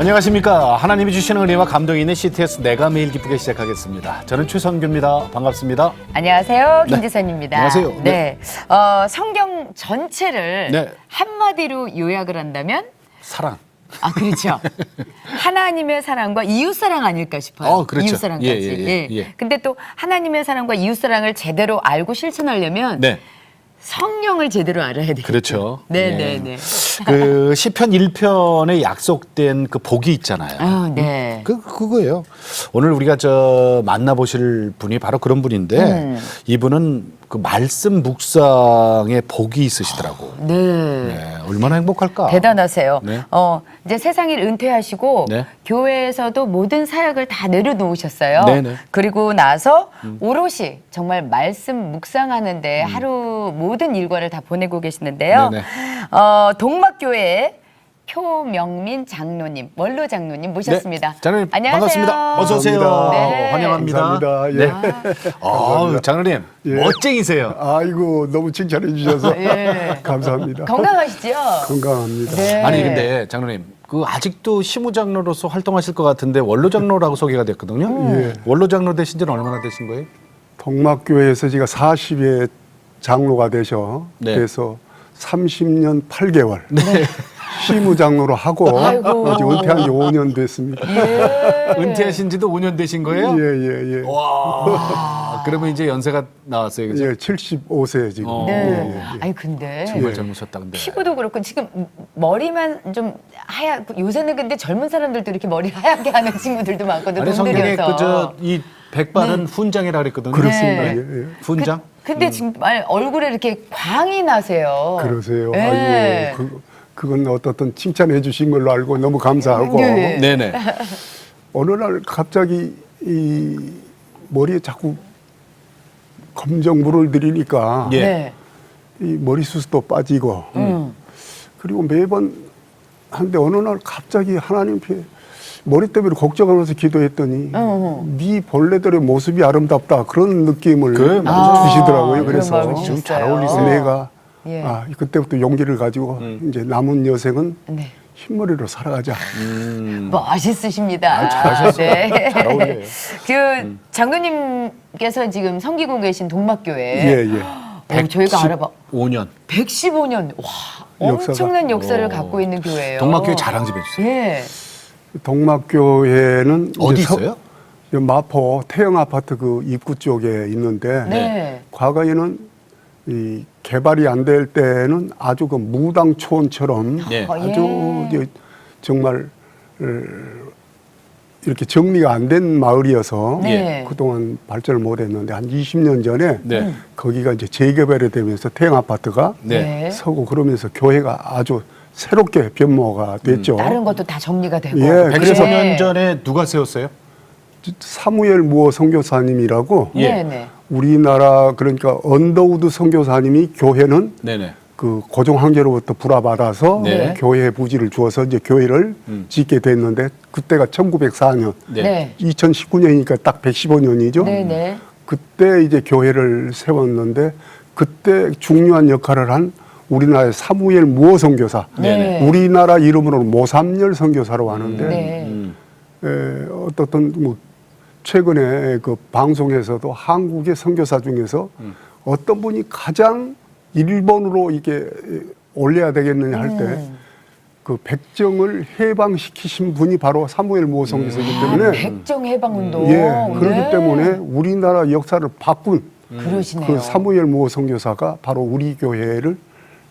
안녕하십니까. 하나님이 주시는 은혜와 감동이 있는 CTS 내가 매일 기쁘게 시작하겠습니다. 저는 최성규입니다. 반갑습니다. 안녕하세요. 김지선입니다. 안녕하세요. 네. 성경 전체를 네. 한마디로 요약을 한다면? 사랑. 아, 그렇죠. 하나님의 사랑과 이웃사랑 아닐까 싶어요. 그렇죠. 이웃사랑까지. 예. 근데 또 하나님의 사랑과 이웃사랑을 제대로 알고 실천하려면 네. 성령을 제대로 알아야 되겠죠. 그렇죠. 네네네. 그 시편 1편에 약속된 그 복이 있잖아요. 아, 네. 그거예요. 오늘 우리가 만나보실 분이 바로 그런 분인데 이분은 그 말씀 묵상에 복이 있으시더라고. 네. 얼마나 행복할까. 대단하세요. 네. 이제 세상을 은퇴하시고 네. 교회에서도 모든 사역을 다 내려놓으셨어요. 네네. 그리고 나서 오롯이 정말 말씀 묵상하는데 하루 모든 일과를 다 보내고 계시는데요. 네네. 동막교회의 표명민 장로님, 원로 장로님 모셨습니다. 네. 장로님 안녕하세요. 반갑습니다. 어서 오세요. 네. 환영합니다. 감사합니다. 예. 네. 장로님 예. 멋쟁이세요. 아이고 너무 칭찬해 주셔서 예. 감사합니다. 건강하시죠? 건강합니다. 네. 아니 근데 장로님 그 아직도 시무장로로서 활동하실 것 같은데 원로 장로라고 소개가 됐거든요. 예. 원로 장로 되신 지는 얼마나 되신 거예요? 동막교회에서 제가 40회 장로가 되셔 네. 그래서 30년 8개월 시무장로로 하고 아이고. 이제 은퇴한 지 5년 됐습니다. 은퇴하신 지도 5년 되신 거예요? 예예예. 와. 그러면 이제 연세가 나왔어요, 그죠? 예, 75세 지금. 네. 예, 예. 아니 근데 정말 젊으셨다 근데. 피부도 그렇고 지금 머리만 좀 요새는 근데 젊은 사람들도 이렇게 머리 하얗게 하는 친구들도 많거든요. 아니 성경에 돈들여서. 이 백발은 훈장이라 그랬거든요. 그렇습니다. 네. 예, 예. 훈장? 근데 정말 얼굴에 이렇게 광이 나세요. 그러세요. 네. 아이고 그건 어떻든 칭찬해 주신 걸로 알고 너무 감사하고 네. 네네. 어느 날 갑자기 이 머리에 자꾸 검정물을 들이니까 예. 네. 이 머리숱도 빠지고 그리고 매번 한데 어느 날 갑자기 하나님께 머리 때문에 걱정하면서 기도했더니 네 벌레들의 모습이 아름답다 그런 느낌을 주시더라고요. 그런 그래서 마음을 지금 잘 주셨어요. 어울리세요. 내가 예. 그때부터 용기를 가지고 이제 남은 여생은 네. 흰머리로 살아가자. 멋있으십니다. 잘하셨어요. 네. 잘 어울려요. 그 장로님께서 지금 섬기고 계신 동막교회. 예, 예. 저희가 알아봐. 5년. 115년. 와, 엄청난 역사를 갖고 있는 교회예요. 동막교회 자랑 좀 해주세요. 예. 동막교회는 어디 이제 있어요? 마포 태영 아파트 그 입구 쪽에 있는데 네. 과거에는 이 개발이 안 될 때는 아주 그 무당촌처럼 네. 아주 이제 정말 이렇게 정리가 안 된 마을이어서 네. 그동안 발전을 못했는데 한 20년 전에 네. 거기가 이제 재개발이 되면서 태영 아파트가 네. 서고 그러면서 교회가 아주 새롭게 변모가 됐죠. 다른 것도 다 정리가 되고. 예, 115년 전에 누가 세웠어요? 사무엘 무어 선교사님이라고 예. 네네. 우리나라 그러니까 언더우드 선교사님이 교회는 네네. 그 고종 황제로부터 불화받아서 네. 교회 부지를 주어서 이제 교회를 짓게 됐는데 그때가 1904년, 네. 네. 2019년이니까 딱 115년이죠. 네네. 그때 이제 교회를 세웠는데 그때 중요한 역할을 한 우리나라의 사무엘 무어 선교사, 네. 우리나라 이름으로 모삼열 선교사로 하는데 네. 어떻든 뭐 최근에 그 방송에서도 한국의 선교사 중에서 어떤 분이 가장 일본으로 이게 올려야 되겠느냐 할 때 그 백정을 해방시키신 분이 바로 사무엘 무어 선교사이기 때문에 백정 해방 운동. 그렇기 때문에 우리나라 역사를 바꾼 그러시네요. 그 사무엘 무어 선교사가 바로 우리 교회를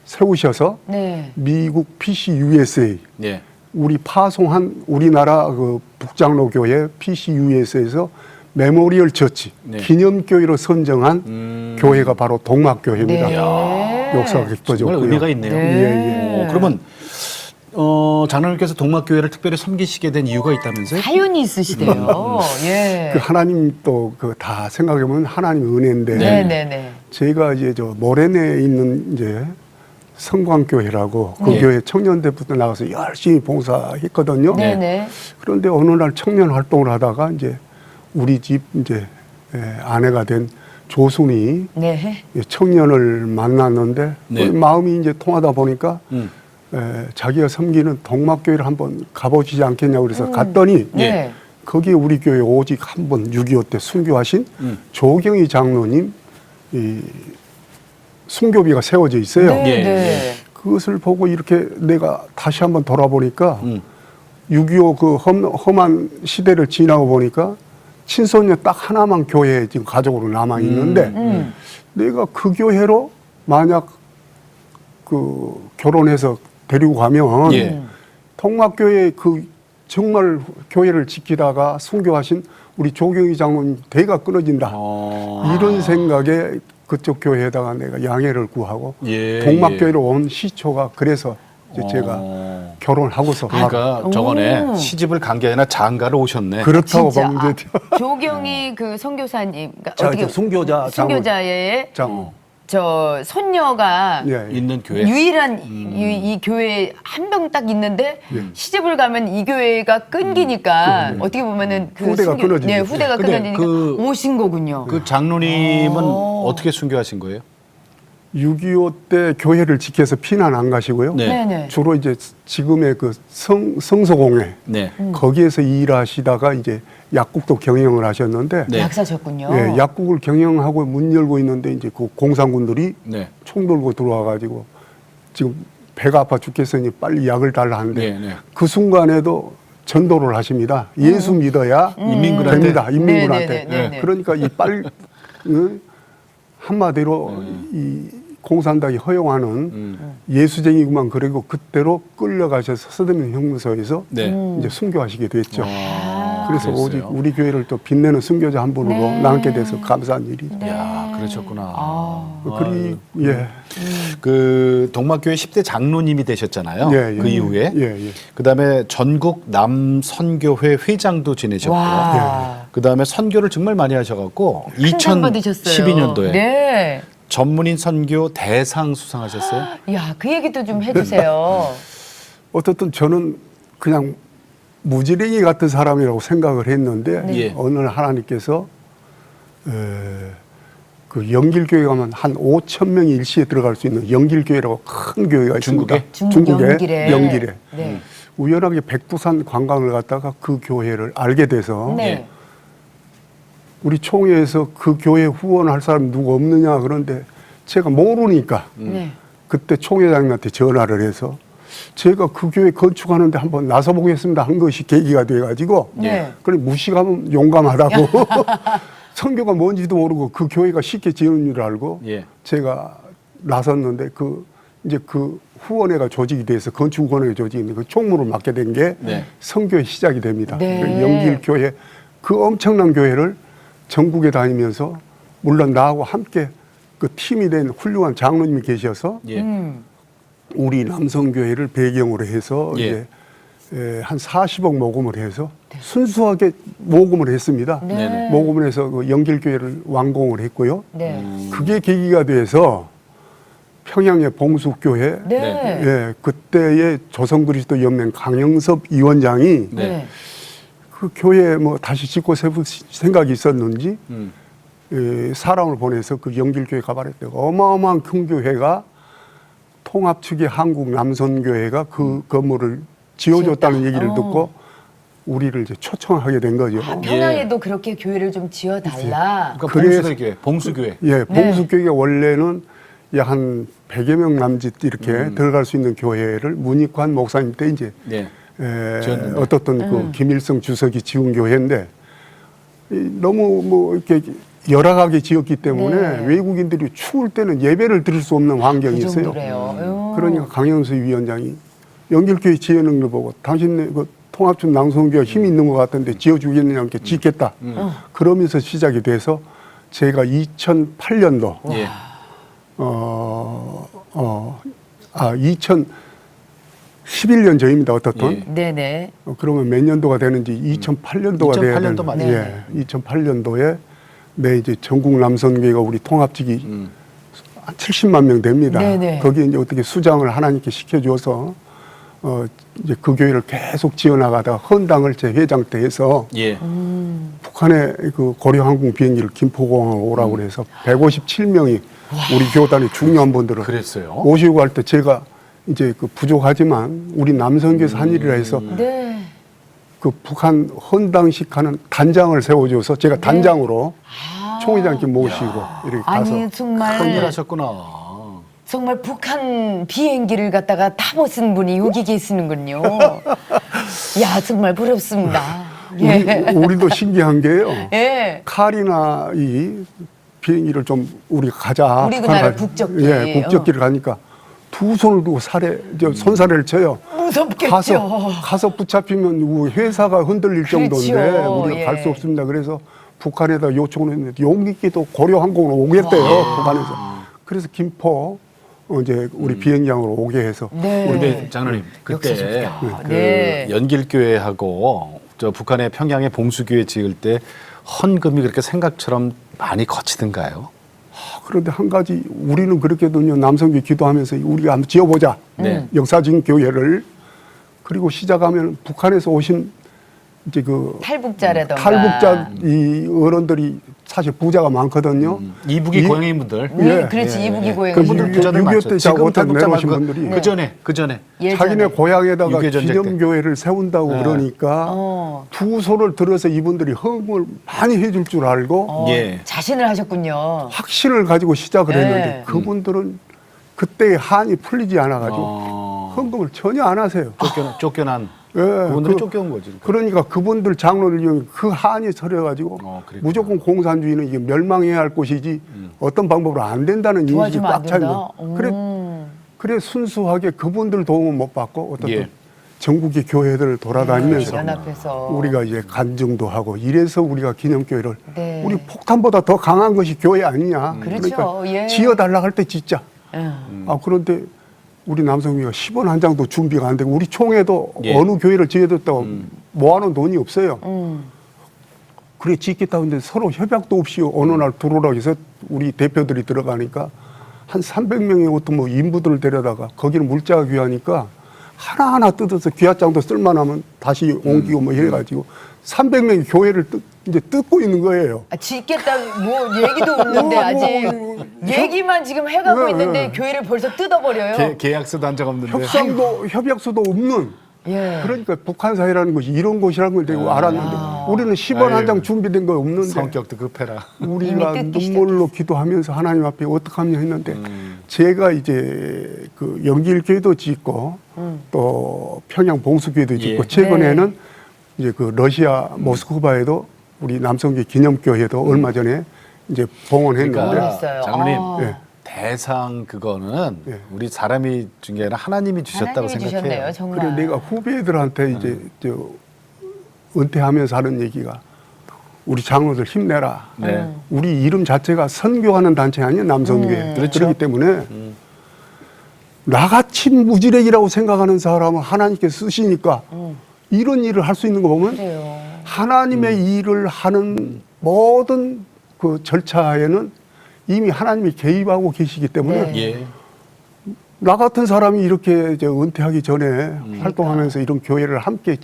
세우셔서 네. 미국 PC USA 네. 우리 파송한 우리나라 그 북장로 교회 PCUS에서 메모리얼 처치 네. 기념교회로 선정한 교회가 바로 동막교회입니다. 네. 역사가 깊어졌고요. 정말 의미가 있네요. 네. 그러면 장로님께서 동막교회를 특별히 섬기시게 된 이유가 있다면서요? 사연이 있으시대요. 예. 그 하나님 또 그 다 생각해 보면 하나님 은혜인데 네네네. 저희가 이제 저 모래내에 있는 이제 성광교회라고 그 네. 교회 청년대부터 나가서 열심히 봉사했거든요. 네네. 그런데 어느 날 청년 활동을 하다가 이제 우리 집 이제 아내가 된 조순이 네. 청년을 만났는데 네. 마음이 이제 통하다 보니까 자기가 섬기는 동막교회를 한번 가보시지 않겠냐고 그래서 갔더니 네. 거기에 우리 교회 오직 한 번 6.25 때 순교하신 조경희 장로님 이 순교비가 세워져 있어요. 네. 예, 네. 그것을 보고 이렇게 내가 다시 한번 돌아보니까 6.25 그 험한 시대를 지나고 보니까 친소녀 딱 하나만 교회에 지금 가족으로 남아 있는데 내가 그 교회로 만약 그 결혼해서 데리고 가면 예. 통막교회 그 정말 교회를 지키다가 순교하신 우리 조경희 장로님 대가 끊어진다. 이런 생각에 그쪽 교회에다가 내가 양해를 구하고 예, 동막교회로 온 시초가 그래서 이제 제가 결혼을 하고서 그러니까 저번에 시집을 간 게 아니라 장가를 오셨네. 그렇다고 진짜 보면 이제 조경희 그 선교사님 그러니까 자, 어떻게 저 순교자 순교자의 장로. 저 손녀가 예, 예. 있는 교회. 유일한 이 교회에 한 명 딱 있는데 시집을 가면 이 교회가 끊기니까 어떻게 보면은 그 후대가 끊어지죠. 네, 후대가 근데 끊어지니까 그- 오신 거군요. 그 장로님은 어떻게 순교하신 거예요? 6.25 때 교회를 지켜서 피난 안 가시고요. 네. 네네. 주로 이제 지금의 그 성서공회 네. 거기에서 일하시다가 이제 약국도 경영을 하셨는데 네. 약사셨군요. 예, 약국을 경영하고 문 열고 있는데 이제 그 공산군들이 네. 총 들고 들어와 가지고 지금 배가 아파 죽겠으니 빨리 약을 달라 하는데 네, 네. 그 순간에도 전도를 하십니다. 예수 믿어야 인민군한테? 됩니다. 인민군한테. 네, 네, 네, 네. 그러니까 이 빨리 한마디로 이 공산당이 허용하는 예수쟁이구만 그리고 그때로 끌려가셔서 서대문 형무소에서 네. 이제 순교하시게 됐죠. 그래서 그랬어요. 오직 우리 교회를 또 빛내는 순교자 한 분으로 네. 남게 돼서 감사한 일이죠. 야, 그러셨구나. 그리 예. 그 동막교회 10대 장로님이 되셨잖아요. 예, 예. 그 이후에. 예, 예. 그다음에 전국 남선교회 회장도 지내셨고요. 와. 그다음에 선교를 정말 많이 하셔갖고 큰 상 받으셨어요. 2012년도에 네. 전문인 선교 대상 수상하셨어요. 야, 그 얘기도 좀 해주세요. 어떻든 저는 그냥 무지랭이 같은 사람이라고 생각을 했는데 예. 어느 날 하나님께서 그 영길교회 가면 한 5천 명이 일시에 들어갈 수 있는 영길교회라고 큰 교회가 있습니다. 중국에? 중국 영길에. 영길에. 네. 우연하게 백두산 관광을 갔다가 그 교회를 알게 돼서 네. 우리 총회에서 그 교회 후원할 사람 누구 없느냐 그런데 제가 모르니까 네. 그때 총회장님한테 전화를 해서 제가 그 교회 건축하는데 한번 나서 보겠습니다 한 것이 계기가 돼가지고 네. 그래 무식하면 용감하다고 선교가 뭔지도 모르고 그 교회가 쉽게 지은 줄 알고 예. 제가 나섰는데 그 이제 그 후원회가 조직이 돼서 건축 후원회가 조직인데 그 총무를 맡게 된 게 네. 선교의 시작이 됩니다. 네. 그 영길교회 그 엄청난 교회를 전국에 다니면서 물론 나하고 함께 그 팀이 된 훌륭한 장로님이 계셔서 예. 우리 남성교회를 배경으로 해서 예. 이제 한 40억 모금을 해서 순수하게 모금을 했습니다. 네. 모금을 해서 그 영길교회를 완공을 했고요. 네. 그게 계기가 돼서 평양의 봉숙교회 네. 예, 그때의 조선그리스도 연맹 강영섭 위원장이 네. 그 교회 뭐 다시 짓고 세울 생각이 있었는지 사람을 보내서 그 영길교회 가봐랬대요. 어마어마한 큰 교회가 통합 측의 한국 남선교회가 그 건물을 지어줬다는 지었다. 얘기를 듣고 우리를 이제 초청하게 된 거죠. 아, 평양에도 그렇게 교회를 좀 지어달라. 그러니까 그래서- 봉수교회, 봉수교회. 예, 봉수교회가 원래는 약 한 100여 명 남짓 이렇게 들어갈 수 있는 교회를 문익환 목사님 때 이제 네. 지었는데. 어떻던 그 김일성 주석이 지은 교회인데 너무 뭐 이렇게 열악하게 지었기 때문에 네. 외국인들이 추울 때는 예배를 드릴 수 없는 환경이 그 있어요. 정도래요. 그러니까 강영수 위원장이 영길교회 지어놓은 걸 보고 당신네 그 통합촌 낭송교회 힘이 있는 것 같은데 지어주겠느냐 이렇게 짓겠다. 그러면서 시작이 돼서 제가 2008년도 예. 2011년 전입니다. 어떻든. 예. 네네. 그러면 몇 년도가 되는지 2008년도가 돼야 2008년도 되는. 맞네요. 예. 2008년도에 내 이제 전국 남선교회가 우리 통합직이 한 70만 명 됩니다. 네네. 거기에 이제 어떻게 수장을 하나님께 시켜줘서 이제 그 교회를 계속 지어나가다가 헌당을 제 회장 때 해서 예. 북한의 그 고려항공 비행기를 김포공항으로 오라고 그래서 157명이 우리 교단의 중요한 분들을 그랬어요? 오시고 할 때 제가 이제 그 부족하지만 우리 남성교에서 한 일이라 해서 네. 그 북한 헌당식 하는 단장을 세워줘서 제가 단장으로 총회장께 모시고 이렇게 가서 아니 정말 큰일 하셨구나. 정말 북한 비행기를 갖다가 타보신 분이 여기 계시는군요. 야 정말 부럽습니다. 예. 우리도 신기한 게요. 예. 칼이나 이 비행기를 좀 우리가 가자. 우리 그 북한 나라 가- 국적기. 예, 국적기를 가니까 두 손을 두고 손사래를 쳐요. 무섭겠죠. 가서 붙잡히면 우리 회사가 흔들릴 그렇죠. 정도인데 우리가 예. 갈 수 없습니다. 그래서 북한에다 요청을 했는데 용기 있게도 고려항공으로 오겠대요. 북한에서. 그래서 김포 이제 우리 비행장으로 오게 해서 네. 근데 장로님 그때 역사적이다. 그 네. 연길교회하고 저 북한의 평양의 봉수교회 지을 때 헌금이 그렇게 생각처럼 많이 거치던가요? 그런데 한 가지 우리는 그렇게든요. 남성교 기도하면서 우리가 한번 지어보자. 네. 역사적인 교회를. 그리고 시작하면 북한에서 오신 이제 그 탈북자라던가. 탈북자 이 어른들이 사실 부자가 많거든요. 이북이 고향인 분들. 예. 그렇지 이북이 고향. 그분들 부자들 6.25 많죠. 때 지금 작업한 탈북자 내려오신 많고 분들이. 그 전에 자기네 고향에다가 6.25 전쟁 때. 기념교회를 세운다고 네. 그러니까 두 손을 들어서 이분들이 헌금을 많이 해줄 줄 알고 예. 자신을 하셨군요. 확신을 가지고 시작을 네. 했는데 그분들은 그때의 한이 풀리지 않아가지고 헌금을 전혀 안 하세요. 쫓겨난 예, 그분들이 쫓겨온 거지. 그러니까 그분들 장로를 이용해 그 한이 서려가지고 그랬구나. 무조건 공산주의는 이게 멸망해야 할 곳이지 어떤 방법으로 안 된다는 인식이 도와주면 안 꽉 차 있는 된다? 거예요. 그래 순수하게 그분들 도움은 못 받고 어떤 예. 전국의 교회들을 돌아다니면서 연합해서. 우리가 이제 간증도 하고 이래서 우리가 기념교회를 네. 우리 폭탄보다 더 강한 것이 교회 아니냐. 그렇죠. 그러니까 예. 지어달라 할 때 짓자. 응. 그런데 우리 남성교회가 10원 한 장도 준비가 안 되고 우리 총회도 예. 어느 교회를 지어줬다고 모아놓은 돈이 없어요. 음. 그래 짓겠다고 했는데 서로 협약도 없이 어느 날 들어오라고 해서 우리 대표들이 들어가니까 한 300명의 어떤 뭐 인부들을 데려다가 거기는 물자가 귀하니까 하나하나 뜯어서 귀하장도 쓸만하면 다시 옮기고 뭐 이래가지고 300명이 교회를 이제 뜯고 있는 거예요. 짓겠다 뭐 얘기도 없는데 아직 얘기만 지금 해가고 네, 있는데 네. 교회를 벌써 뜯어버려요. 계약서도 한 적 없는데. 협약서도 없는. 예. 그러니까 북한 사회라는 것이 이런 곳이라는 걸 내가 알았는데 우리는 10원 한 장 준비된 거 없는데 성격도 급해라. 우리가 이미 뜯기 눈물로 기도하면서 하나님 앞에 어떡하냐 했는데 제가 이제 그 영길교회도 짓고 또 평양 봉수교회도 짓고 예. 최근에는 이제 그 러시아 모스크바에도 우리 남성교 기념교회도 얼마 전에 이제 봉헌했는데 봉헌했어요. 장로님 예. 대상 그거는 예. 우리 사람이 준 게 아니라 하나님이 주셨다고 하나님이 생각해요. 주셨네요, 정말. 그래 내가 후배들한테 이제 저 은퇴하면서 하는 얘기가 우리 장로들 힘내라. 네. 우리 이름 자체가 선교하는 단체 아니에요 남성교회. 그렇죠. 그렇기 때문에 나같이 무지랭이라고 생각하는 사람을 하나님께 쓰시니까 이런 일을 할 수 있는 거 보면 그래요. 하나님의 일을 하는 모든 그 절차에는 이미 하나님이 개입하고 계시기 때문에 네. 예. 나 같은 사람이 이렇게 이제 은퇴하기 전에 활동하면서 이런 교회를 함께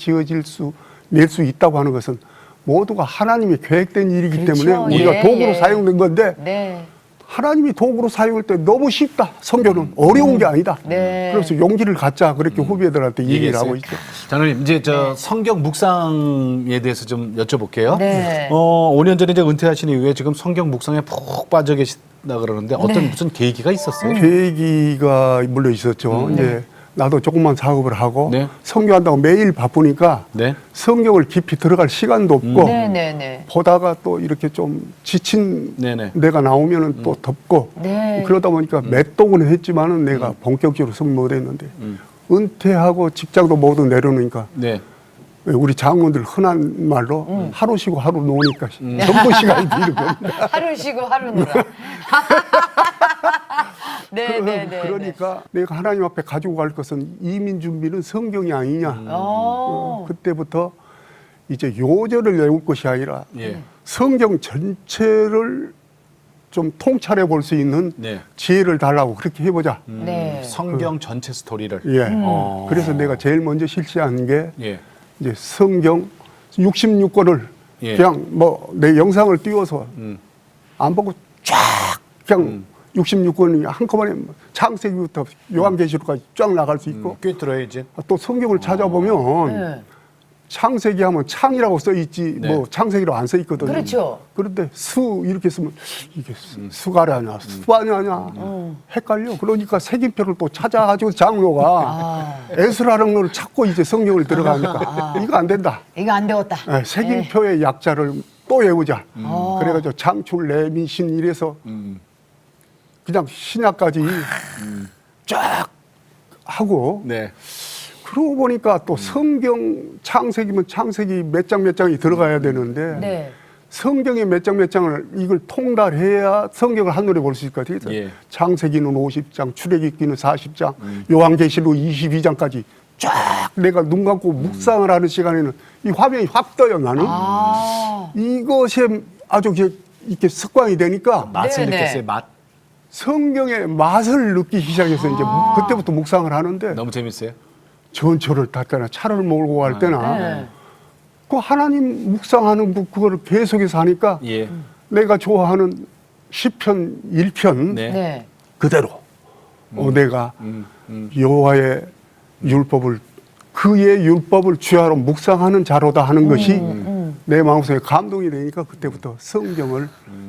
낼 수 있다고 하는 것은 모두가 하나님이 계획된 일이기 그렇죠. 때문에 우리가 예, 도구로 예. 사용된 건데 네. 하나님이 도구로 사용할 때 너무 쉽다. 선교는 어려운 게 아니다. 네. 그래서 용기를 갖자. 그렇게 후배들한테 얘기를 하고 있죠. 장로님 이제 저 성경 묵상에 대해서 좀 여쭤볼게요. 네. 5년 전에 이제 은퇴하신 이후에 지금 성경 묵상에 푹 빠져 계시다 그러는데 어떤 무슨 계기가 있었어요? 계기가 물론 있었죠. 이제 나도 조금만 작업을 하고 네. 선교한다고 매일 바쁘니까 네. 성경을 깊이 들어갈 시간도 없고 네네네. 보다가 또 이렇게 좀 지친 네네. 내가 나오면은 또 덥고 네. 그러다 보니까 몇 독은 했지만은 내가 본격적으로 성공 못했는데 은퇴하고 직장도 모두 내려놓으니까 네. 우리 장로들 흔한 말로 하루 쉬고 하루 노니까 전부 시간이 비는 겁니다. 하루 쉬고 하루 놀아. 네네네. 그러니까 내가 하나님 앞에 가지고 갈 것은 이민 준비는 성경이 아니냐. 그때부터 이제 요절을 외울 것이 아니라 예. 성경 전체를 좀 통찰해 볼 수 있는 네. 지혜를 달라고 그렇게 해보자. 네. 성경 전체 스토리를. 예. 그래서 내가 제일 먼저 실시한 게 예. 이제 성경 66권을 예. 그냥 뭐 내 영상을 띄워서 안 보고 쫙 그냥 66권이 한꺼번에 창세기부터 요한계시록까지 쫙 나갈 수 있고 꿰뚫어야지. 또 성경을 찾아보면 네. 창세기 하면 창이라고 써 있지 네. 뭐 창세기로 안 써 있거든요. 그렇죠. 그런데 수 이렇게 쓰면 이게 수가라냐 수바냐냐 헷갈려. 그러니까 색인표를 또 찾아가지고 장로가 에스라는 걸 찾고 이제 성경을 들어가니까 이거 안 된다. 이거 안 되었다. 네, 색인표의 약자를 또 외우자. 그래가지고 장출 레미신 이래서 그냥 신약까지 쫙 하고 네. 그러고 보니까 또 성경 창세기면 창세기 몇 장 몇 장이 들어가야 되는데 네. 성경의 몇 장 몇 장을 이걸 통달해야 성경을 한눈에 볼 수 있거든요. 예. 창세기는 50장, 출애굽기는 40장, 요한계시록 22장까지 쫙 내가 눈 감고 묵상을 하는 시간에는 이 화면이 확 떠요 나는. 이것이 아주 이렇게 습관이 되니까 맛을 네네. 느꼈어요. 맛. 성경의 맛을 느끼기 시작해서 이제 그때부터 묵상을 하는데 너무 재밌어요. 전철을 탈 때나 차를 몰고 갈 때나 네. 그 하나님 묵상하는 그거를 계속해서 하니까 예. 내가 좋아하는 시편 1편 네. 네. 그대로 내가 여호와의 율법을 그의 율법을 주야로 묵상하는 자로다 하는 것이 내 마음속에 감동이 되니까 그때부터 성경을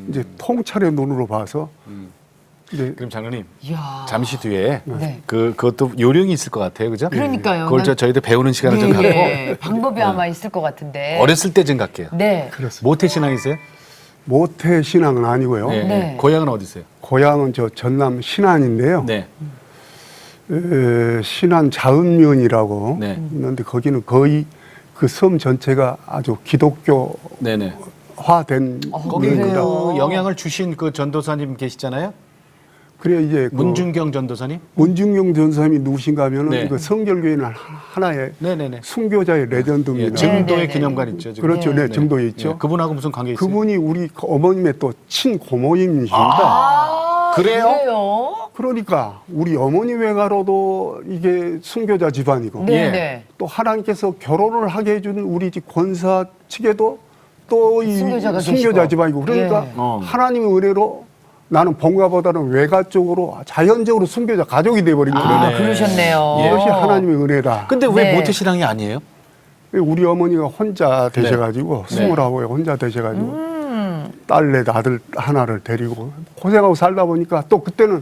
이제 통찰의 눈으로 봐서 이제 그럼 장로님 이야. 잠시 뒤에 네. 그것도 요령이 있을 것 같아요, 그죠? 그러니까요. 그걸 저희들 배우는 시간을 좀 갖고 예. 방법이 아마 있을 것 같은데. 어렸을 때 좀 갈게요. 네. 그렇습니다. 모태 신앙이세요? 모태 신앙은 아니고요. 네. 네. 고향은 어디세요? 고향은 저 전남 신안인데요. 네. 신안 자은면이라고 네. 있는데 거기는 거의 그 섬 전체가 아주 기독교화된 네네. 거기는 면입니다. 그 영향을 주신 그 전도사님 계시잖아요. 그래 이제 그 문중경 전도사님. 문중경 전사님이 누구신가 하면은 네. 그 성결교회는 하나의 네네네. 순교자의 예, 레전드입니다. 증도의 네네네. 기념관 있죠. 지금. 그렇죠, 네, 네. 정도에 예, 있죠. 그분하고 무슨 관계 있어요? 그분이 우리 어머님의 또 친고모님이십니다. 아, 그래요? 그래요? 그러니까 우리 어머니 외가로도 이게 순교자 집안이고 네. 예. 네. 또 하나님께서 결혼을 하게 해준 우리 집 권사 측에도 또 이 순교자가 순교자 계시고. 집안이고 그러니까 예. 하나님의 은혜로 나는 본가보다는 외가 쪽으로 자연적으로 순교자 가족이 돼버린 거예요. 아, 네. 그러셨네요. 이것이 하나님의 은혜다. 근데 왜 네. 모태 신앙이 아니에요? 우리 어머니가 혼자 되셔가지고 네. 29에 혼자 되셔가지고 딸넷 아들 하나를 데리고 고생하고 살다 보니까 또 그때는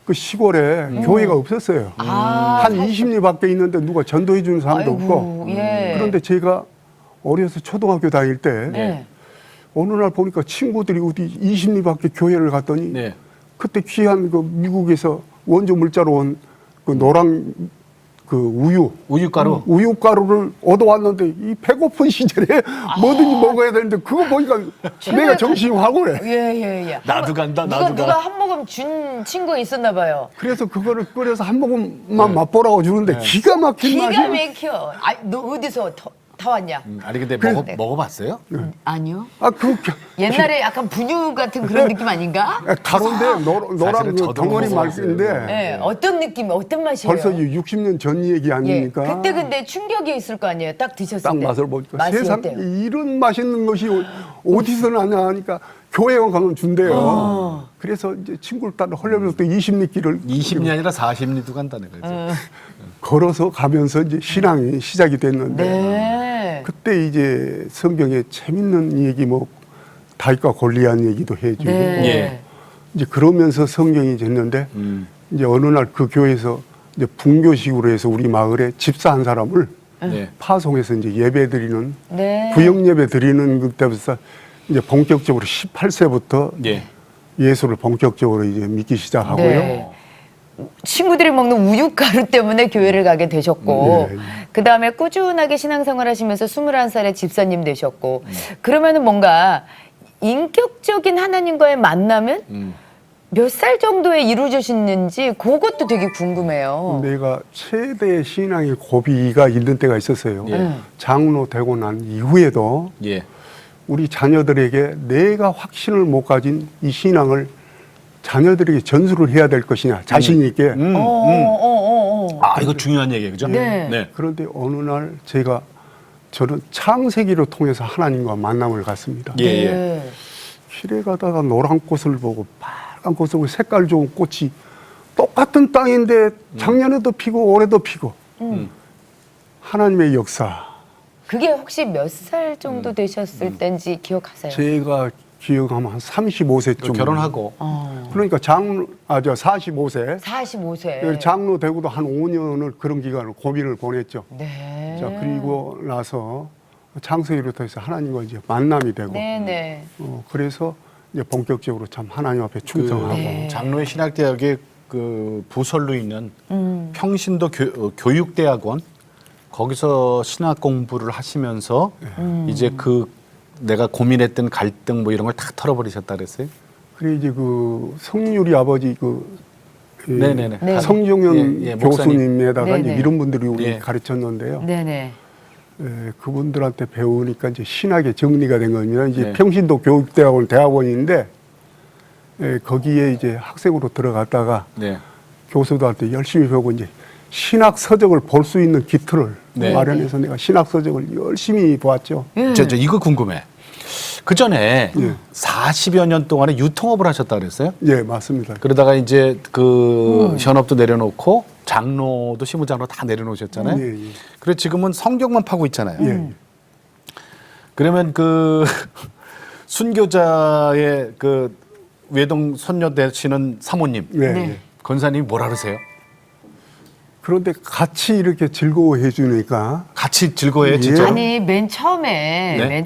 그 시골에 교회가 없었어요. 한 20리 밖에 있는데 누가 전도해 주는 사람도 아이고, 없고. 예. 그런데 제가 어려서 초등학교 다닐 때 네. 어느 날 보니까 친구들이 어디 20리 밖에 교회를 갔더니 네. 그때 귀한 그 미국에서 원조 물자로 온 그 노랑 그 우유가루를 얻어왔는데 이 배고픈 시절에 뭐든지 먹어야 되는데 그거 보니까 내가 정신이 확오래. 예. 나도 간다, 누가, 나도 누가 가. 한 모금 준 친구가 있었나 봐요. 그래서 그거를 끓여서 한 모금만 맛보라고 주는데 기가 막힌 맛이. 기가 막혀. 아, 너 어디서 다 왔냐? 아니 근데 먹어봤어요? 아니요. 그 옛날에 약간 분유 같은 그런 느낌 아닌가? 가론데 노랑 사실은 그 저도 덩어리 먹어봤어요. 말인데 네. 어떤 느낌, 어떤 맛이에요? 벌써 60년 전 얘기 예. 아닙니까? 그때 근데 충격이 있을 거 아니에요? 딱 드셨을 딱 때. 맛을 보니까 맛이 세상 어때요? 이런 맛있는 것이 어디서 나냐 하니까 교회만 가면 준대요. 그래서 이제 친구를 따라 헐레면서 또 20리끼를 20리 아니라 40리도 간다는 거죠. 걸어서 가면서 이제 신앙이 시작이 됐는데 네. 그때 이제 성경에 재밌는 얘기 뭐 다윗과 골리앗 얘기도 해주고 네. 예. 이제 그러면서 성경이 됐는데 이제 어느 날 그 교회에서 이제 분교식으로 해서 우리 마을에 집사 한 사람을 네. 파송해서 이제 예배 드리는 네. 구역 예배 드리는 그때부터 이제 본격적으로 18세부터 예. 예수를 본격적으로 이제 믿기 시작하고요. 네. 친구들이 먹는 우유가루 때문에 교회를 가게 되셨고 네. 그다음에 꾸준하게 신앙생활 하시면서 21살에 집사님 되셨고 그러면은 뭔가 인격적인 하나님과의 만남은 몇 살 정도에 이루어지셨는지 그것도 되게 궁금해요. 내가 최대 신앙의 고비가 있는 때가 있었어요. 예. 장로 되고 난 이후에도 예. 우리 자녀들에게 내가 확신을 못 가진 이 신앙을 자녀들에게 전수를 해야 될 것이냐 자신 있게. 아 이거 중요한 얘기예요, 그죠? 네. 그런데 어느 날 저는 창세기를 통해서 하나님과 만남을 갖습니다. 예. 네. 길에 가다가 노란 꽃을 보고 빨갛고 색깔 좋은 꽃이 똑같은 땅인데 작년에도 피고 올해도 피고 하나님의 역사. 그게 혹시 몇 살 정도 되셨을 때인지 기억하세요? 제가 기억하면 한 35세쯤 결혼하고 그러니까 저 45세 45세. 장로 되고도 한 5년을 그런 기간을 고민을 보냈죠. 네. 자 그리고 나서 창세기부터 해서 하나님과 이제 만남이 되고 네네. 그래서 이제 본격적으로 참 하나님 앞에 충성하고 네. 장로의 신학대학의 그 부설로 있는 평신도 교육대학원 거기서 신학 공부를 하시면서 이제 그 내가 고민했던 갈등 뭐 이런 걸 다 털어버리셨다 그랬어요? 그래 이제 그 성률이 아버지 네네네. 네. 성종현 예, 목사님. 교수님에다가 이제 네네. 이런 분들이 우리 예. 가르쳤는데요. 네네. 그분들한테 배우니까 이제 신학의 정리가 된 겁니다. 이제 네. 평신도 교육대학원 대학원인데 거기에 이제 학생으로 들어갔다가 네. 교수들한테 열심히 배우고 이제 신학 서적을 볼 수 있는 기틀을 네. 마련해서 내가 신학 서적을 열심히 보았죠. 저 이거 궁금해. 그 전에 예. 40여 년 동안에 유통업을 하셨다 그랬어요? 예, 맞습니다. 그러다가 이제 그 현업도 내려놓고 장로도 시무장로 다 내려놓으셨잖아요. 예, 예. 그리고 지금은 성경만 파고 있잖아요. 예. 그러면 그 순교자의 그 외동 손녀 되시는 사모님, 네. 네. 예. 권사님이 뭐라 그러세요? 그런데 같이 이렇게 즐거워해 주니까 같이 즐거워해 예. 진짜. 아니 맨 처음에 네?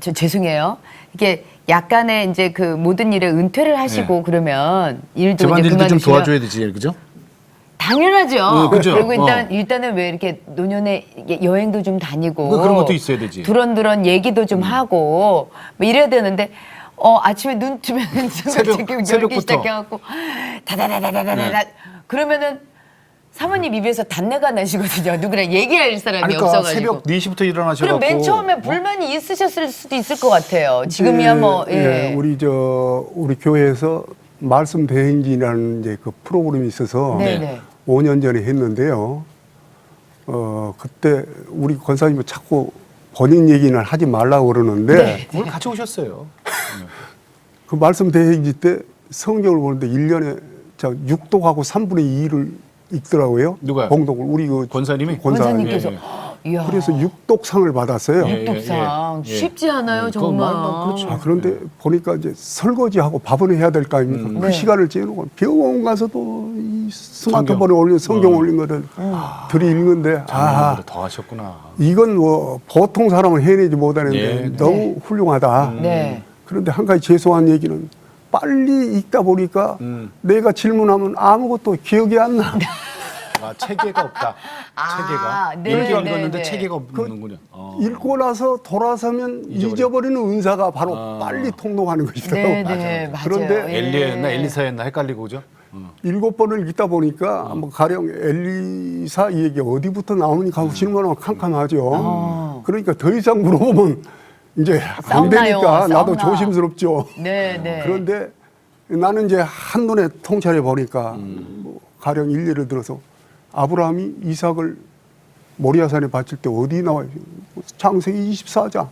죄송해요. 이게 약간의 이제 그 모든 일에 은퇴를 하시고 네. 그러면 일도 이제 집안일도 좀 그만두시면 도와줘야 되지, 그죠? 당연하죠. 그죠? 그리고 일단은 왜 이렇게 노년에 이게 여행도 좀 다니고 뭐 그런 것도 있어야 되지. 두런두런 얘기도 좀 하고 뭐 이래야 되는데 아침에 눈 뜨면 열기 새벽부터. 시작해갖고 다다다다다다다 그러면은 사모님 입에서 단내가 나시거든요. 누구랑 얘기할 사람이 아니, 그러니까 없어가지고. 새벽 4시부터 일어나셔가지고. 그럼 맨 처음에 불만이 있으셨을 수도 있을 것 같아요. 지금이야 뭐. 예. 우리 교회에서 말씀 대행진이라는 이제 그 프로그램이 있어서 네네. 5년 전에 했는데요. 그때 우리 권사님은 자꾸 본인 얘기는 하지 말라고 그러는데 네. 뭘 같이 오셨어요? 그 말씀 대행지 때 성경을 보는데 1년에 6독하고 3분의 2를 읽더라고요. 누가요? 봉독을 우리 그 권사님이? 권사님께서. 예, 이야. 그래서 6독상을 받았어요. 예. 독상 예. 쉽지 않아요, 그거 정말. 그렇죠. 그런데 보니까 이제 설거지하고 밥은 해야 될 거 아닙니까? 그 네. 시간을 찌우고 병원 가서도 이 스마트폰에 올린 성경 올린 거를 들이 읽는데 아, 더 하셨구나. 이건 뭐 보통 사람은 해내지 못하는데 예. 너무 훌륭하다. 네. 그런데 한 가지 죄송한 얘기는 빨리 읽다 보니까 내가 질문하면 아무것도 기억이 안 나. 아, 체계가 없다. 체계가. 네, 읽긴 네, 읽었는데 네. 체계가 없는군요. 읽고 나서 돌아서면 잊어버리는 은사가 바로 빨리 통독하는 것이더라고요. 네, 네, 맞아요. 그런데 예. 엘리야였나 엘리사였나 헷갈리고 그죠? 7번을 읽다 보니까 뭐 가령 엘리사 이 얘기 어디부터 나오니까 하고 질문하면 캄캄하죠. 그러니까 더 이상 물어보면 이제 안 싸우나요? 되니까 나도 싸우나. 조심스럽죠. 네, 네. 그런데 나는 이제 한눈에 통찰해 보니까 뭐 가령 일례를 들어서 아브라함이 이삭을 모리아산에 바칠 때 어디 나와요? 창세기 24장.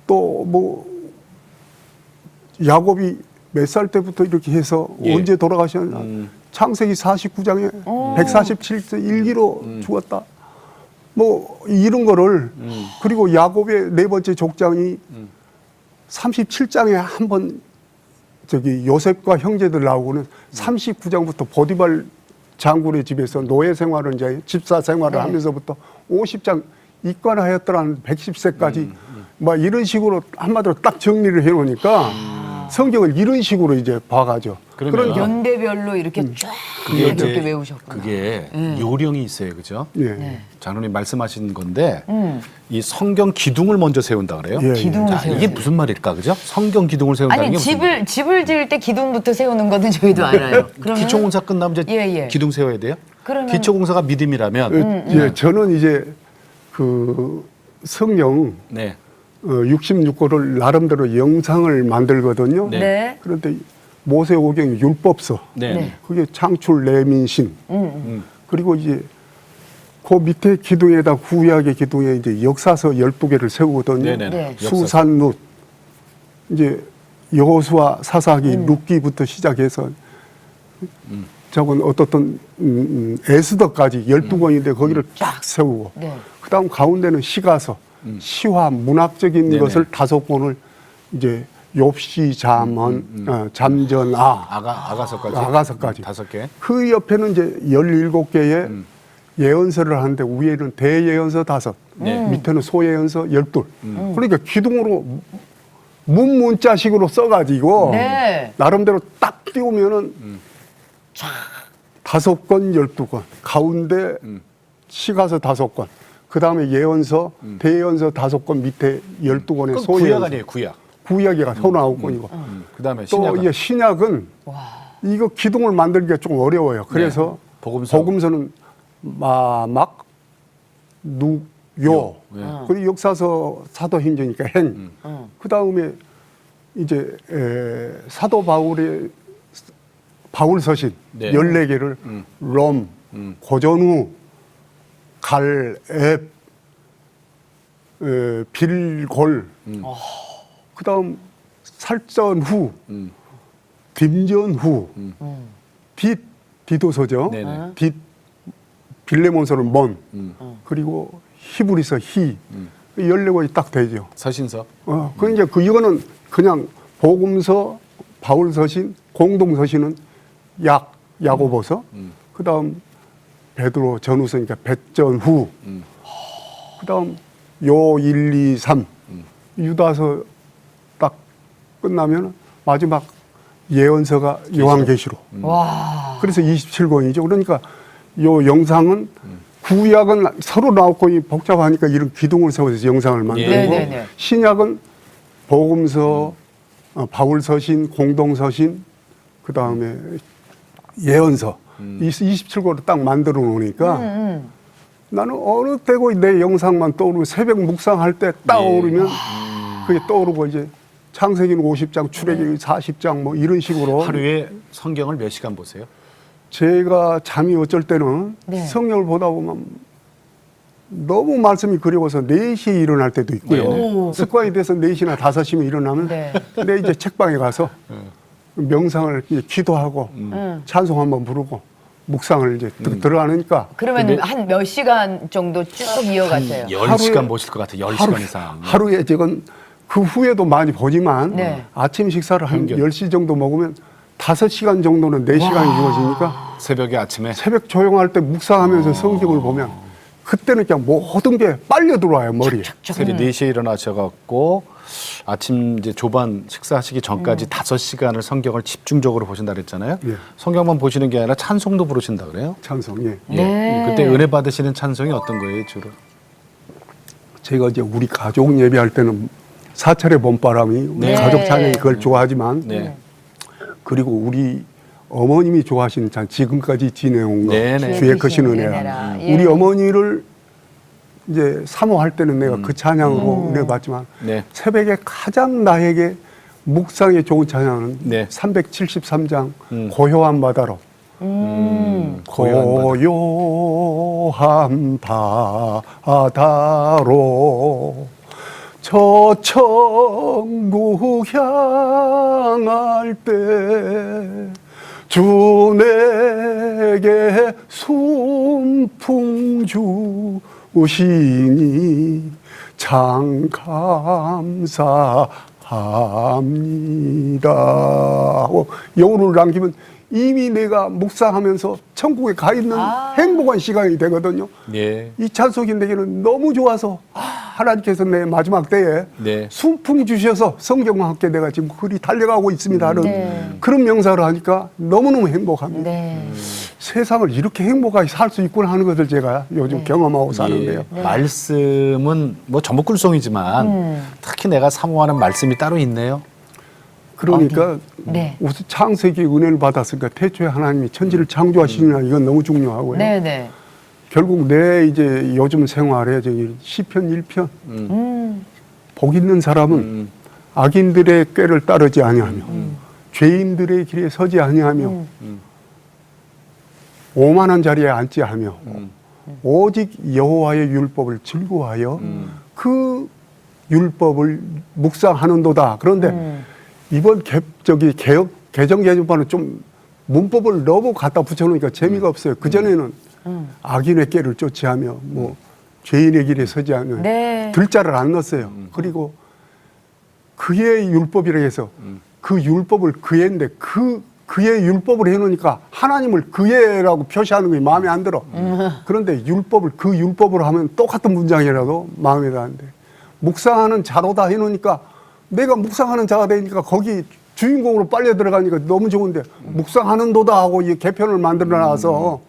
또 뭐 야곱이 몇 살 때부터 이렇게 해서 예. 언제 돌아가셨나? 창세기 49장에 147세 일기로 죽었다. 뭐 이런 거를 그리고 야곱의 네 번째 족장이 37장에 한번 저기 요셉과 형제들 나오고는 39장부터 보디발 장군의 집에서 노예 생활을 이제 집사 생활을 하면서부터 50장 입관하였더라는 110세까지 뭐 이런 식으로 한마디로 딱 정리를 해놓으니까 성경을 이런 식으로 이제 봐가죠. 그러면 연대별로 이렇게 쫙 그게 이렇게 이제 외우셨구나. 그게 요령이 있어요, 그죠? 예. 장로님 말씀하신 건데 이 성경 기둥을 먼저 세운다 그래요. 예, 예. 기둥을 자, 세우는 이게 무슨 말일까, 그죠? 성경 기둥을 세운다는 아니 게 무슨 말이에요? 집을 지을 때 기둥부터 세우는 거는 저희도 알아요. 그러면 기초공사 끝나면 이제 예. 기둥 세워야 돼요? 그러면- 기초공사가 믿음이라면 예, 저는 이제 그 성경 네. 66권을 나름대로 영상을 만들거든요. 네. 네. 그런데 모세오경 율법서 네. 네. 그게 창출 내민신 그리고 이제 그 밑에 기둥에다 구약의 기둥에 이제 역사서 12개를 세우거든요. 네네. 네. 수산룻 이제 여호수아, 사사기, 룻기부터 시작해서 저건 어떻든 에스더까지 12권인데 거기를 쫙 세우고 네. 그다음 가운데는 시가서, 시화, 문학적인 네네. 것을 5권을 이제 욥시, 잠언, 잠전, 아가서까지. 아가서까지. 5개. 그 옆에는 이제 17개의 예언서를 하는데 위에는 대예언서 5, 네. 밑에는 소예언서 12. 그러니까 기둥으로 문자식으로 써가지고 네. 나름대로 딱 띄우면은 쫙 5권, 12권 가운데 시가서 5권, 그 다음에 예언서, 대예언서 5권 밑에 12권의 그건 구약 소예언서. 아니에요, 구약. 구약이가 39권이고 그다음에 또 신약은 이게 신약은 이거 기둥을 만들기가 좀 어려워요. 그래서 복음서. 복음서는 마막, 누, 요, 네. 그리고 역사서, 사도행전이니까 행. 그 다음에 이제 사도 바울의 바울 서신 네. 14개를 롬, 고전후, 갈, 앱, 빌골, 그 다음 살전후, 딤전후, 디도서죠. 네네. 빌레몬서는 먼, 그리고 히브리서 히, 14권이 딱 되죠. 서신서. 그러니까 이거는 그냥 복음서, 바울 서신, 공동 서신은 야고보서, 그 다음 베드로 전후서니까 백전후, 그 다음 요 1, 2, 3, 유다서 딱 끝나면 마지막 예언서가 요한계시록. 와. 그래서 27권이죠. 그러니까 요 영상은 구약은 서로 나왔고 복잡하니까 이런 기둥을 세워서 영상을 만들고 네네네. 신약은 복음서, 바울 서신, 공동 서신, 그 다음에 예언서 이 27권을 딱 만들어 놓으니까 나는 어느 때고 내 영상만 떠오르고 새벽 묵상할 때 떠오르면 그게 떠오르고 이제 창세기는 50장, 출애굽기 40장 뭐 이런 식으로 하루에 성경을 몇 시간 보세요? 제가 잠이 어쩔 때는 네. 성경을 보다 보면 너무 말씀이 그리워서 4시에 일어날 때도 있고요. 오. 습관이 돼서 4시나 5시면 일어나면 네. 근데 이제 책방에 가서 명상을 이제 기도하고 찬송 한번 부르고 묵상을 이제 들어가니까 그러면 한 몇 시간 정도 쭉 이어가세요? 10시간 보실 것 같아요. 10시간 이상. 하루에 지금 그 후에도 많이 보지만 네. 아침 식사를 한 평균. 10시 정도 먹으면 5시간 정도는 4시간이 주어지니까 새벽에 아침에. 새벽 조용할 때 묵상하면서 성경을 보면 그때는 그냥 모든 게 빨려 들어와요, 머리에. 새벽 4시에 일어나셔갖고 아침 이제 조반 식사하시기 전까지 5시간을 성경을 집중적으로 보신다 그랬잖아요. 예. 성경만 보시는 게 아니라 찬송도 부르신다 그래요? 찬송, 예. 네. 그때 은혜 받으시는 찬송이 어떤 거예요, 주로? 제가 이제 우리 가족 예배할 때는 사찰의 봄바람이 우리 네. 가족 찬양이 그걸 좋아하지만 네. 그리고 우리 어머님이 좋아하시는 찬 지금까지 지내온 거 네네. 주의 크신 은혜라. 은혜라. 예. 우리 어머니를 이제 사모할 때는 내가 그 찬양으로 은혜 받지만 네. 새벽에 가장 나에게 묵상에 좋은 찬양은 네. 373장 고요한 바다로. 고요한 바다로 저 천국 향할 때 주 내게 순풍 주시니 참 감사합니다. 여우를 남기면 이미 내가 묵상하면서 천국에 가 있는 행복한 시간이 되거든요. 예. 이 찬송이 내게는 너무 좋아서 하나님께서 내 마지막 때에 네. 순풍 주셔서 성경과 함께 내가 지금 그리 달려가고 있습니다 하는 네. 그런 명사를 하니까 너무너무 행복합니다. 네. 세상을 이렇게 행복하게 살 수 있구나 하는 것을 제가 요즘 경험하고 사는데요. 예. 말씀은 뭐 전부꿀송이지만 특히 내가 사모하는 말씀이 따로 있네요. 그러니까 네. 우선 창세기 은혜를 받았으니까 태초에 하나님이 천지를 창조하시느냐 이건 너무 중요하고요. 네네. 결국 내 이제 요즘 생활에 저기 시편 1편 복 있는 사람은 악인들의 꾀를 따르지 아니하며 죄인들의 길에 서지 아니하며 오만한 자리에 앉지 하며 오직 여호와의 율법을 즐거워하여 그 율법을 묵상하는도다. 그런데 이번 개정 개정판은 좀 문법을 너무 갖다 붙여놓으니까 재미가 없어요. 그전에는 악인의 꾀를 쫓지하며 뭐 죄인의 길에 서지 않으면 네. 들자를 안 넣었어요. 그리고 그의 율법이라 해서 그 율법을 그애인데 그의 율법을 해놓으니까 하나님을 그애라고 표시하는 게 마음에 안 들어. 그런데 율법을 그 율법으로 하면 똑같은 문장이라도 마음에 드는데 묵상하는 자로다 해놓으니까 내가 묵상하는 자가 되니까 거기 주인공으로 빨려 들어가니까 너무 좋은데 묵상하는 도다 하고 이 개편을 만들어 놔서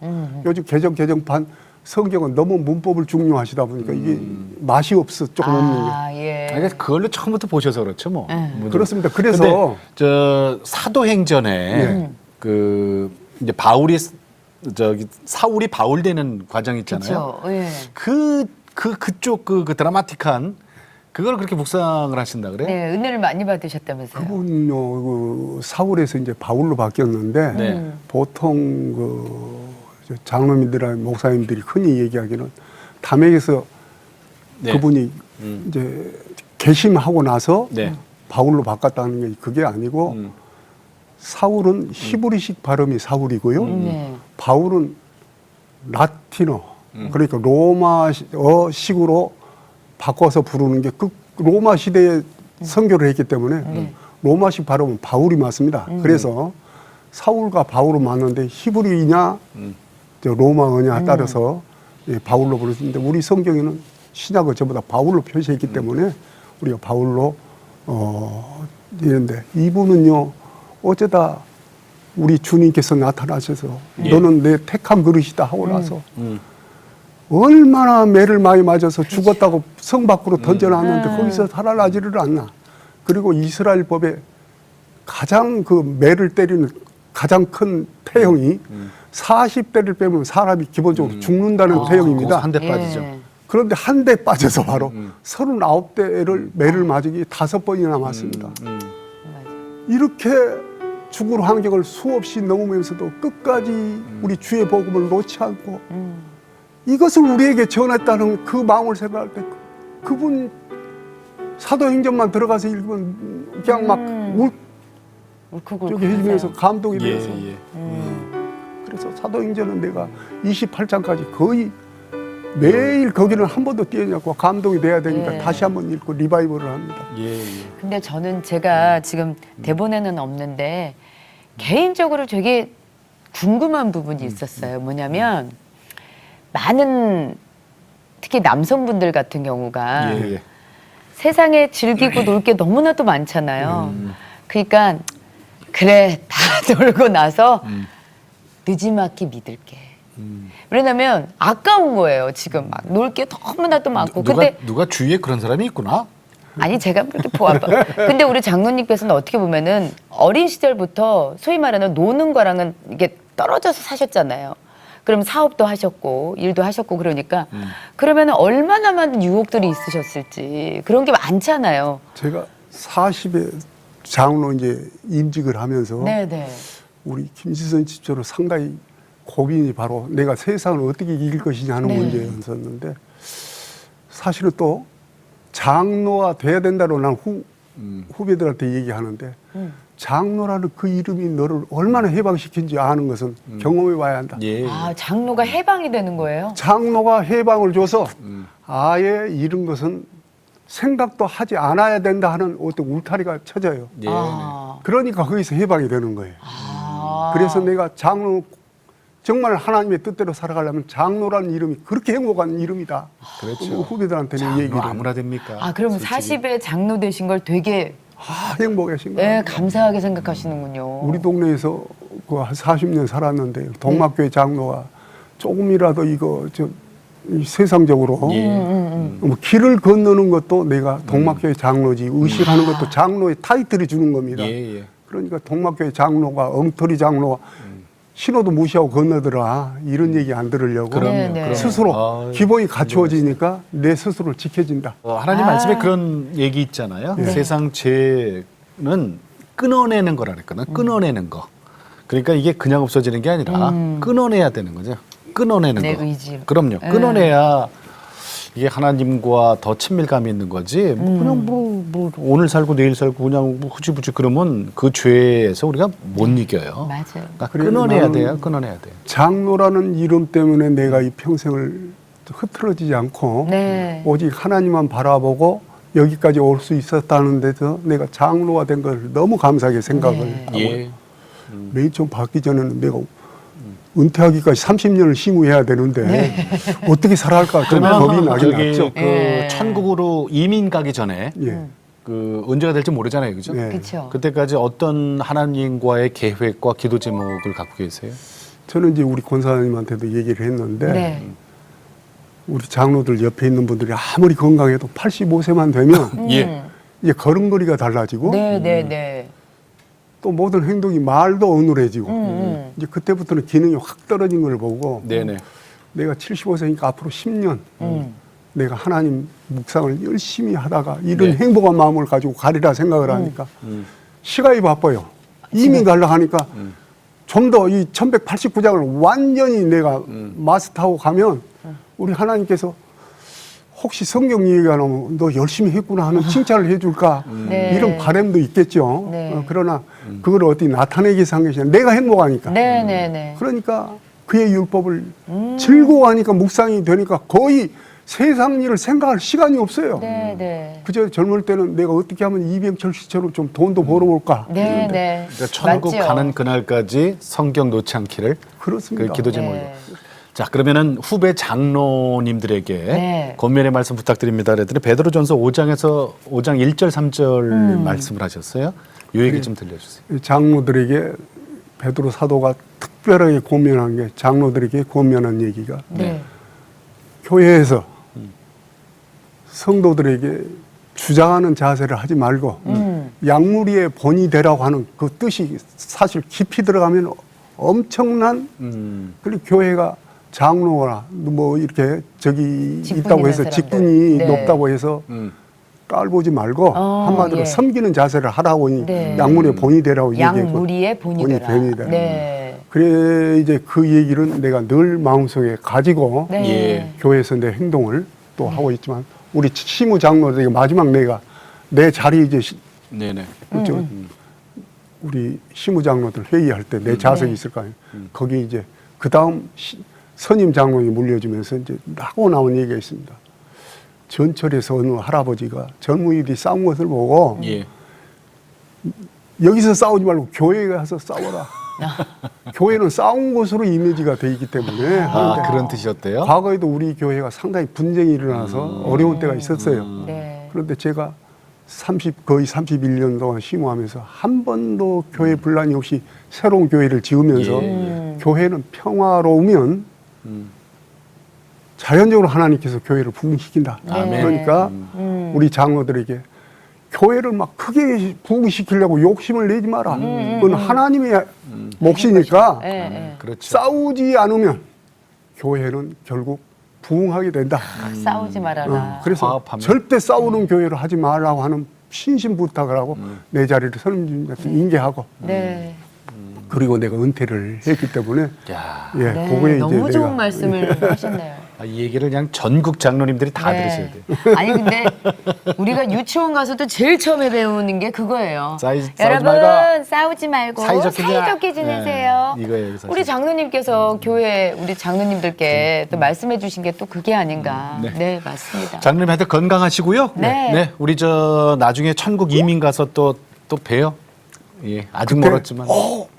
요즘 개정판 성경은 너무 문법을 중요하시다 보니까 이게 맛이 없어 조금 없는 게. 예. 아니, 그걸로 처음부터 보셔서 그렇죠, 뭐. 그렇습니다. 그래서 근데 저 사도행전에 그 이제 바울이 저기 사울이 바울 되는 과정 있잖아요. 그렇죠. 예. 그쪽 그 드라마틱한 그걸 그렇게 묵상을 하신다 그래요? 네, 은혜를 많이 받으셨다면서요. 그분요 그 사울에서 이제 바울로 바뀌었는데 네. 보통 그 장로님들이나 목사님들이 흔히 얘기하기는 담에게서 네. 그분이 이제 개심하고 나서 네. 바울로 바꿨다는 게 그게 아니고 사울은 히브리식 발음이 사울이고요. 네. 바울은 라틴어 그러니까 로마식으로 바꿔서 부르는 게 그 로마 시대에 선교를 했기 때문에 로마식 발음은 바울이 맞습니다. 그래서 사울과 바울은 맞는데 히브리냐 로마어냐 따라서 바울로 부르는데 우리 성경에는 신약은 전부 다 바울로 표시했기 때문에 우리가 바울로 이런데 이분은요 어쩌다 우리 주님께서 나타나셔서 너는 내 택한 그릇이다 하고 나서 얼마나 매를 많이 맞아서 죽었다고 성 밖으로 던져놨는데 거기서 살아나지를 않나. 그리고 이스라엘 법에 가장 그 매를 때리는 가장 큰 태형이 40대를 빼면 사람이 기본적으로 죽는다는 태형입니다. 한 대 빠지죠. 예. 그런데 한 대 빠져서 바로 39대를 매를 맞으기 5번이나 맞습니다. 맞아요. 이렇게 죽을 환경을 수없이 넘으면서도 끝까지 우리 주의 복음을 놓지 않고 이것을 우리에게 전했다는 그 마음을 생각할 때 그분 사도행전만 들어가서 읽으면 그냥 막 저기 해주면서 감동이 예, 되어서 예. 그래서 사도행전은 내가 28장까지 거의 매일 거기는 한 번도 뛰어냐고 감동이 돼야 되니까 예. 다시 한번 읽고 리바이벌을 합니다. 예, 예. 근데 저는 제가 지금 대본에는 없는데 개인적으로 되게 궁금한 부분이 있었어요. 뭐냐면 많은 특히 남성분들 같은 경우가 예, 예. 세상에 즐기고 놀 게 너무나도 많잖아요. 그러니까 그래 다 놀고 나서 늦지막히 믿을게. 왜냐면 아까운 거예요. 지금 막 놀 게 너무나도 많고. 근데 누가 주위에 그런 사람이 있구나. 아니 제가 그렇게 보아봐. 근데 우리 장로님께서는 어떻게 보면은 어린 시절부터 소위 말하는 노는 거랑은 이게 떨어져서 사셨잖아요. 그럼 사업도 하셨고 일도 하셨고 그러니까 그러면 얼마나 많은 유혹들이 있으셨을지 그런 게 많잖아요. 제가 40에 장로 이제 임직을 하면서 네네. 우리 김지선 집사로 상당히 고민이 바로 내가 세상을 어떻게 이길 것이냐 하는 네. 문제였었는데 사실은 또 장로가 돼야 된다고 난 후배들한테 얘기하는데 장로라는 그 이름이 너를 얼마나 해방시킨지 아는 것은 경험해 봐야 한다. 예. 아 장로가 해방이 되는 거예요? 장로가 해방을 줘서 아예 이런 것은 생각도 하지 않아야 된다 하는 어떤 울타리가 쳐져요. 예. 아. 그러니까 거기서 해방이 되는 거예요. 아. 그래서 내가 장로 정말 하나님의 뜻대로 살아가려면 장로라는 이름이 그렇게 행복한 이름이다. 그렇죠. 후배들한테는 장로 얘기를 아무나 됩니까? 아 그럼 솔직히. 40에 장로 되신 걸 되게 행복하신 네, 거예요. 감사하게 생각하시는군요. 우리 동네에서 그 한 40년 살았는데 동막교회 장로가 조금이라도 이거 이 세상적으로 예. 뭐 길을 건너는 것도 내가 동막교회 장로지 의식하는 것도 장로의 타이틀이 주는 겁니다. 예, 예. 그러니까 동막교회 장로가 엉터리 장로가 신호도 무시하고 건너더라 이런 얘기 안 들으려고 그럼요. 네, 네. 그럼요. 스스로 아, 기본이 갖추어지니까 내 스스로를 지켜진다. 하나님 말씀에 그런 얘기 있잖아요. 세상 죄는 끊어내는 거라 그랬거든요. 끊어내는 거. 그러니까 이게 그냥 없어지는 게 아니라 끊어내야 되는 거죠. 끊어내는 내 거. 의지로. 그럼요. 네. 끊어내야 이게 하나님과 더 친밀감이 있는 거지. 뭐 그냥 뭐 오늘 살고 내일 살고 그냥 뭐 흐지부지 그러면 그 죄에서 우리가 못 이겨요. 맞아요. 그러니까 그래, 끊어내야 나는- 돼요. 끊어내야 돼요. 장로라는 이름 때문에 내가 이 평생을 흐트러지지 않고 네. 오직 하나님만 바라보고 여기까지 올 수 있었다는 데서 내가 장로가 된 걸 너무 감사하게 생각을 네. 하고 예. 맨 처음 받기 전에는 내가 은퇴하기까지 30년을 심우해야 되는데 어떻게 살아갈까 좀 겁이 나긴 저기 났죠. 그 예. 천국으로 이민 가기 전에 예. 그 언제가 될지 모르잖아요, 그죠? 네. 그렇죠. 그때까지 어떤 하나님과의 계획과 기도 제목을 갖고 계세요? 저는 이제 우리 권사님한테도 얘기를 했는데 네. 우리 장로들 옆에 있는 분들이 아무리 건강해도 85세만 되면 예. 이제 걸음걸이가 달라지고 네, 네, 네. 또 모든 행동이 말도 어눌해지고 이제 그때부터는 기능이 확 떨어진 걸 보고 네네. 내가 75세니까 앞으로 10년 내가 하나님 묵상을 열심히 하다가 이런 네. 행복한 마음을 가지고 가리라 생각을 하니까 시간이 바빠요. 이민 가려고 하니까 좀 더 이 1189장을 완전히 내가 마스터하고 가면 우리 하나님께서 혹시 성경 얘기가 나오면 너 열심히 했구나 하는 칭찬을 해줄까 네. 이런 바람도 있겠죠. 네. 그러나 그걸 어디 나타내기 위해서 한 것이 아니라 내가 행복하니까. 네, 네, 네. 그러니까 그의 율법을 즐거워하니까 묵상이 되니까 거의 세상 일을 생각할 시간이 없어요. 네, 네. 그저 젊을 때는 내가 어떻게 하면 이병철 씨처럼 좀 돈도 벌어볼까. 네, 네. 그러니까 천국 맞지요. 가는 그날까지 성경 놓지 않기를 그렇습니다. 그 기도 제목으로. 네. 자, 그러면은 후배 장로님들에게 네. 권면의 말씀 부탁드립니다. 그랬더니 베드로전서 5장 1절 3절 말씀을 하셨어요. 이 얘기 좀 들려주세요. 장로들에게 베드로 사도가 특별하게 권면한 게 장로들에게 권면한 얘기가 네. 교회에서 성도들에게 주장하는 자세를 하지 말고 양무리의 본이 되라고 하는 그 뜻이 사실 깊이 들어가면 엄청난 그리고 교회가 장로나 뭐 이렇게 저기 직분 있다고 있는 해서 사람들. 직분이 네. 높다고 해서 깔보지 말고 한마디로 예. 섬기는 자세를 하라고 네. 양무리의 본이 되라고 얘기했고 양무리의 본이 되라. 본이 되라. 네. 그래 이제 그 얘기를 내가 늘 마음속에 가지고 네. 예. 교회에서 내 행동을 또 하고 있지만 우리 시무 장로들에게 마지막 내가 내 자리 이제 네네. 그렇죠. 우리 시무 장로들 회의할 때 내 자석이 있을 거 아니에요. 거기 이제 그 다음 선임 장로이 물려주면서 이제 하고 나온 얘기가 있습니다. 전철에서 어느 할아버지가 젊은이들이 싸운 것을 보고 예. 여기서 싸우지 말고 교회에 가서 싸워라. 교회는 싸운 곳으로 이미지가 돼 있기 때문에 아, 하는데 그런 뜻이었대요? 과거에도 우리 교회가 상당히 분쟁이 일어나서 어려운 때가 있었어요. 네. 그런데 제가 거의 31년 동안 심호하면서 한 번도 교회 분란이 없이 새로운 교회를 지으면서 교회는 평화로우면 자연적으로 하나님께서 교회를 부흥시킨다. 아멘. 그러니까 우리 장로들에게 교회를 막 크게 부흥시키려고 욕심을 내지 마라. 그건 하나님의 몫이니까 네, 네. 그렇죠. 싸우지 않으면 교회는 결국 부흥하게 된다. 싸우지 말아라. 그래서 화합하면. 절대 싸우는 교회를 하지 말라고 하는 신신 부탁을 하고 내 자리를 선임주님한테 인계하고 네. 그리고 내가 은퇴를 했기 때문에 야, 예, 네. 그거에 너무 이제 좋은 내가 말씀을 하셨네요. 이 얘기를 그냥 전국 장로님들이 다 네. 들으셔야 돼요. 아니 근데 우리가 유치원 가서도 제일 처음에 배우는 게 그거예요. 싸우지 여러분 말고 싸우지 말고 사이좋게 사이좋게 지내세요. 네, 이거예요, 사실. 우리 장로님께서 교회 우리 장로님들께 또 말씀해 주신 게 또 그게 아닌가. 네, 맞습니다. 장로님한테 건강하시고요. 네. 우리 저 나중에 천국 이민 가서 또 봬요. 예, 아직 그때? 멀었지만.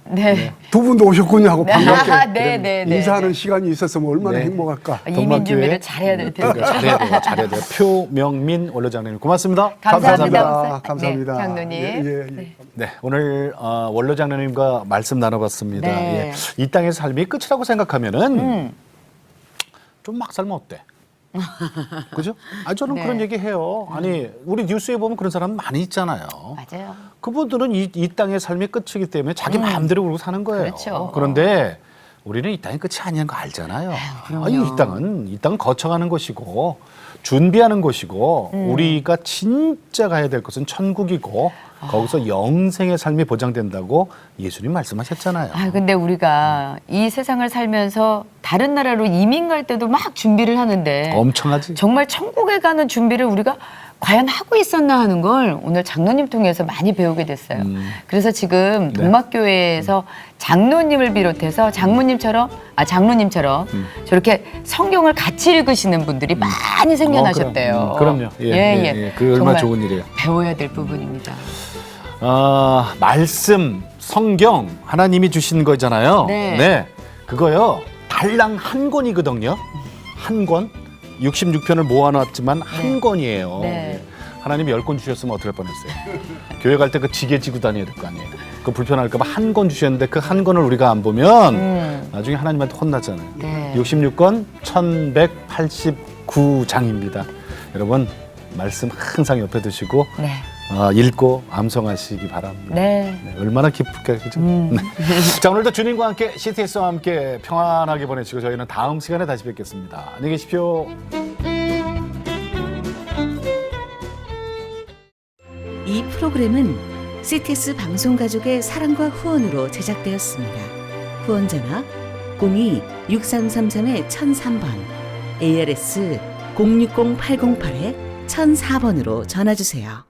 네. 두 분도 오셨군요 하고 반갑게 네, 네, 네. 인사하는 시간이 있었으면 얼마나 네. 행복할까. 이민 준비를 잘해야 될 텐데. 그러니까 잘해야 돼요. 잘해야 돼요. 표명민 원로장님 고맙습니다. 감사합니다. 감사합니다. 네, 장로님. 예. 네, 오늘 원로 장로님과 말씀 나눠봤습니다. 네. 예. 이 땅의 삶이 끝이라고 생각하면은 좀 막 살면 어때? 그죠? 저는 네. 그런 얘기 해요. 아니, 우리 뉴스에 보면 그런 사람 많이 있잖아요. 맞아요. 그분들은 이 땅의 삶이 끝이기 때문에 자기 마음대로 그러고 사는 거예요. 그렇죠. 그런데 우리는 이 땅이 끝이 아니라는 거 알잖아요. 아니, 이 땅은 거쳐가는 것이고 준비하는 것이고 우리가 진짜 가야 될 것은 천국이고 거기서 영생의 삶이 보장된다고 예수님 말씀하셨잖아요. 아, 근데 우리가 이 세상을 살면서 다른 나라로 이민 갈 때도 막 준비를 하는데 엄청하지. 정말 천국에 가는 준비를 우리가 과연 하고 있었나 하는 걸 오늘 장로님 통해서 많이 배우게 됐어요. 그래서 지금 네. 동막교회에서 장로님을 비롯해서 장로님처럼 저렇게 성경을 같이 읽으시는 분들이 많이 생겨나셨대요. 그럼요. 예. 그 얼마나 정말 좋은 일이에요. 배워야 될 부분입니다. 말씀, 성경 하나님이 주신 거잖아요. 네. 그거요. 달랑 한 권이거든요. 한 권. 66편을 모아놨지만 한 권이에요. 네. 하나님이 10권 주셨으면 어떡할 뻔했어요. 교회 갈 때 그 지게 지고 다녀야 될 거 아니에요. 그 불편할까 봐 한 권 주셨는데 그 한 권을 우리가 안 보면 나중에 하나님한테 혼나잖아요. 네. 66권 1189장입니다. 여러분 말씀 항상 옆에 두시고 네. 읽고 암송하시기 바랍니다. 네. 얼마나 기쁘게 그죠? 네. 자, 오늘도 주님과 함께 CTS와 함께 평안하게 보내시고 저희는 다음 시간에 다시 뵙겠습니다. 안녕히 계십시오. 이 프로그램은 CTS 방송가족의 사랑과 후원으로 제작되었습니다. 후원전화 02-6333-1003번, ARS 060-808-1004번으로 전화주세요.